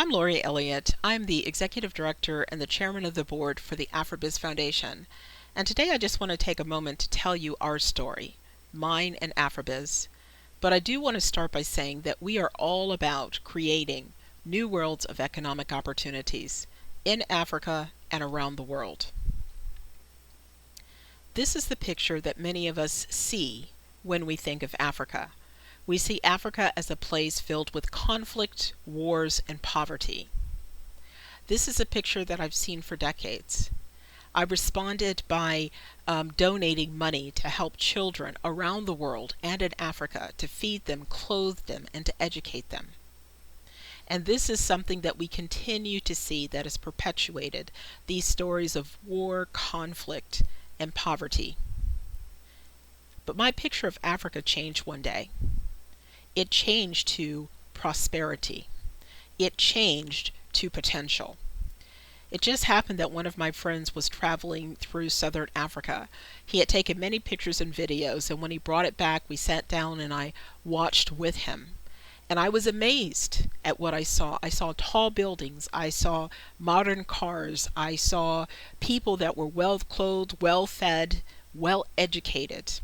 I'm Lauri Elliott. I'm the Executive Director and the Chairman of the Board for the Afribiz Foundation. And today I just want to take a moment to tell you our story, mine and Afribiz. But I do want to start by saying that we are all about creating new worlds of economic opportunities in Africa and around the world. This is the picture that many of us see when we think of Africa. We see Africa as a place filled with conflict, wars, and poverty. This is a picture that I've seen for decades. I responded by donating money to help children around the world and in Africa to feed them, clothe them, and to educate them. And this is something that we continue to see that is perpetuated, these stories of war, conflict, and poverty. But my picture of Africa changed one day. It changed to prosperity. It changed to potential. It just happened that one of my friends was traveling through southern Africa. He had taken many pictures and videos, and when he brought it back, we sat down and I watched with him. And I was amazed at what I saw. I saw tall buildings. I saw modern cars. I saw people that were well-clothed, well-fed, well-educated.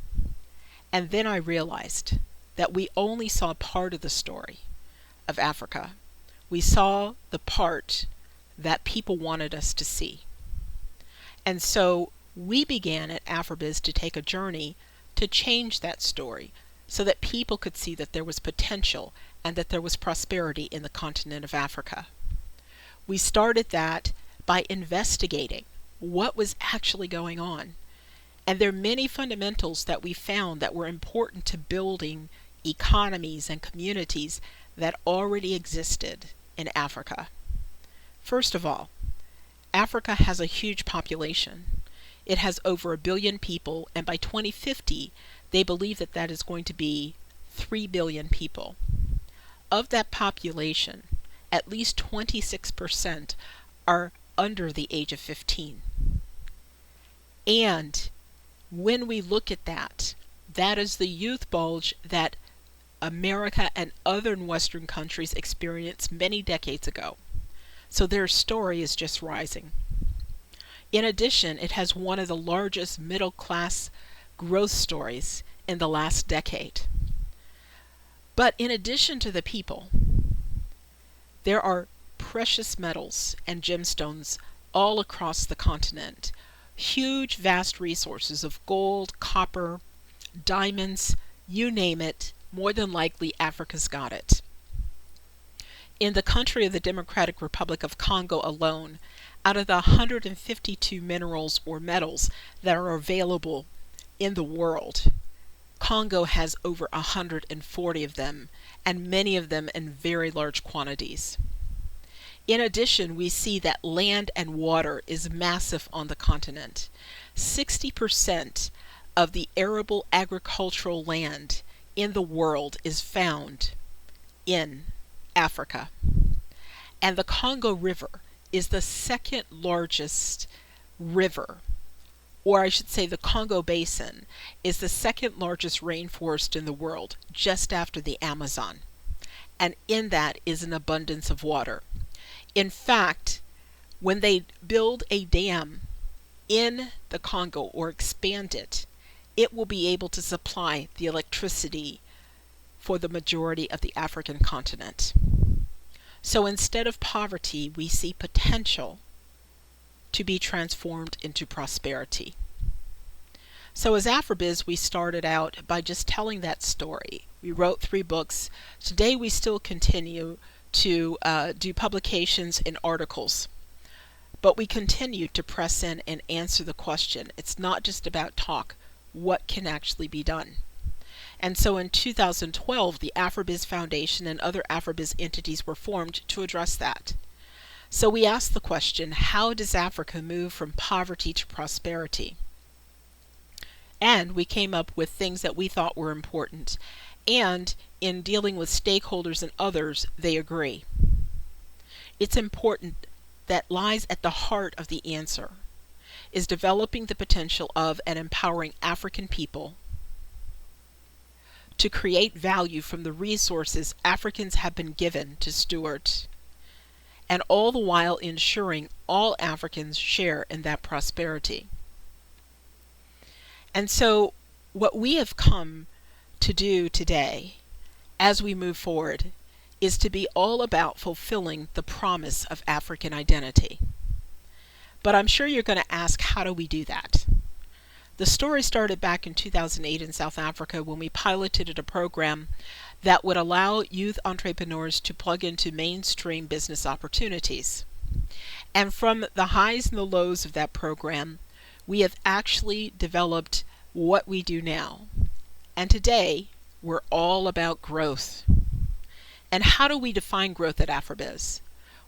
And then I realized that we only saw part of the story of Africa. We saw the part that people wanted us to see. And so we began at Afribiz to take a journey to change that story so that people could see that there was potential and that there was prosperity in the continent of Africa. We started that by investigating what was actually going on. And there are many fundamentals that we found that were important to building economies and communities that already existed in Africa. First of all, Africa has a huge population. It has over 1 billion people, and by 2050, they believe that that is going to be 3 billion people. Of that population, at least 26% are under the age of 15. And when we look at that, that is the youth bulge that America and other Western countries experienced many decades ago. So their story is just rising. In addition, it has one of the largest middle-class growth stories in the last decade. But in addition to the people, there are precious metals and gemstones all across the continent. Huge, vast resources of gold, copper, diamonds, you name it, more than likely Africa's got it. In the country of the Democratic Republic of Congo alone, out of the 152 minerals or metals that are available in the world, Congo has over 140 of them, and many of them in very large quantities. In addition, we see that land and water is massive on the continent. 60% of the arable agricultural land in the world is found in Africa. And the Congo River is the second largest river, or I should say the Congo Basin is the second largest rainforest in the world, just after the Amazon. And in that is an abundance of water. In fact, when they build a dam in the Congo or expand it, it will be able to supply the electricity for the majority of the African continent. So instead of poverty, we see potential to be transformed into prosperity. So as Afribiz, we started out by just telling that story. We wrote 3 books. Today we still continue to do publications and articles. But we continue to press in and answer the question. It's not just about talk. What can actually be done? And so in 2012, the Afribiz Foundation and other Afribiz entities were formed to address that. So we asked the question, how does Africa move from poverty to prosperity? And we came up with things that we thought were important. And in dealing with stakeholders and others, they agree. It's important that lies at the heart of the answer is developing the potential of and empowering African people to create value from the resources Africans have been given to steward. and all the while ensuring all Africans share in that prosperity. And so what we have come to do today as we move forward is to be all about fulfilling the promise of African identity. But I'm sure you're going to ask, how do we do that? The story started back in 2008 in South Africa when we piloted a program that would allow youth entrepreneurs to plug into mainstream business opportunities. And from the highs and the lows of that program, we have actually developed what we do now. And today, we're all about growth. And how do we define growth at Afribiz?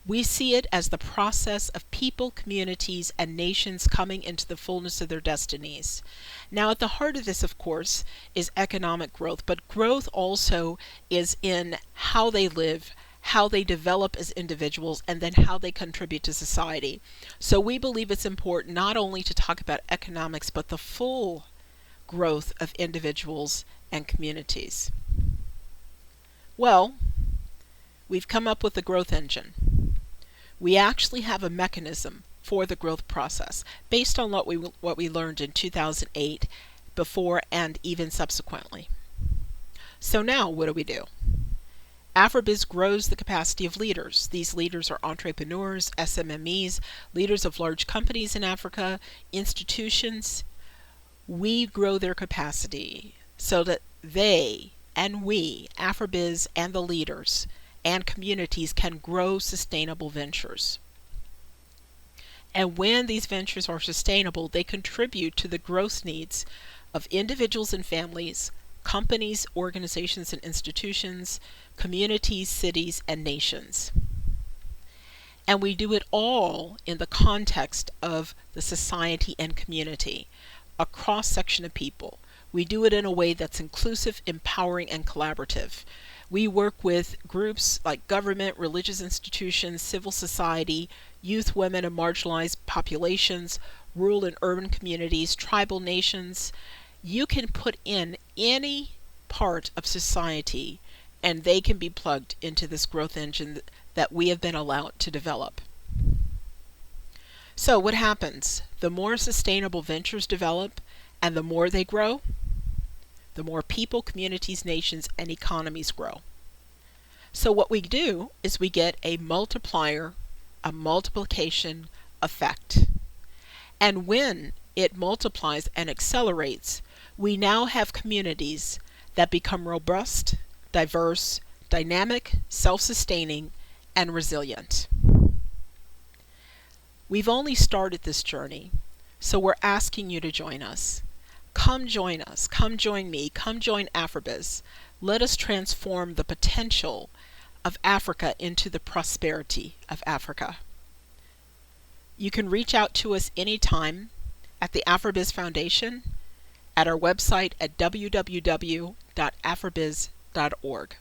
We see it as the process of people, communities, and nations coming into the fullness of their destinies. Now, at the heart of this, of course, is economic growth, but growth also is in how they live, how they develop as individuals, and then how they contribute to society. So we believe it's important not only to talk about economics, but the full growth of individuals and communities. Well, we've come up with a growth engine. We actually have a mechanism for the growth process based on what we learned in 2008, before and even subsequently. So now what do? Afribiz grows the capacity of leaders. These leaders are entrepreneurs, SMMEs, leaders of large companies in Africa, institutions. We grow their capacity so that they and we, Afribiz and the leaders and communities, can grow sustainable ventures. And when these ventures are sustainable, they contribute to the growth needs of individuals and families, companies, organizations and institutions, communities, cities, and nations. And we do it all in the context of the society and community, a cross-section of people. We do it in a way that's inclusive, empowering, and collaborative. We work with groups like government, religious institutions, civil society, youth, women, and marginalized populations, rural and urban communities, tribal nations. You can put in any part of society and they can be plugged into this growth engine that we have been allowed to develop. So what happens? The more sustainable ventures develop and the more they grow, the more people, communities, nations, and economies grow. So what we do is we get a multiplier, a multiplication effect. And when it multiplies and accelerates, we now have communities that become robust, diverse, dynamic, self-sustaining, and resilient. We've only started this journey, so we're asking you to join us. Come join us, come join me, come join Afribiz. Let us transform the potential of Africa into the prosperity of Africa. You can reach out to us anytime at the Afribiz Foundation, at our website at www.afribiz.org.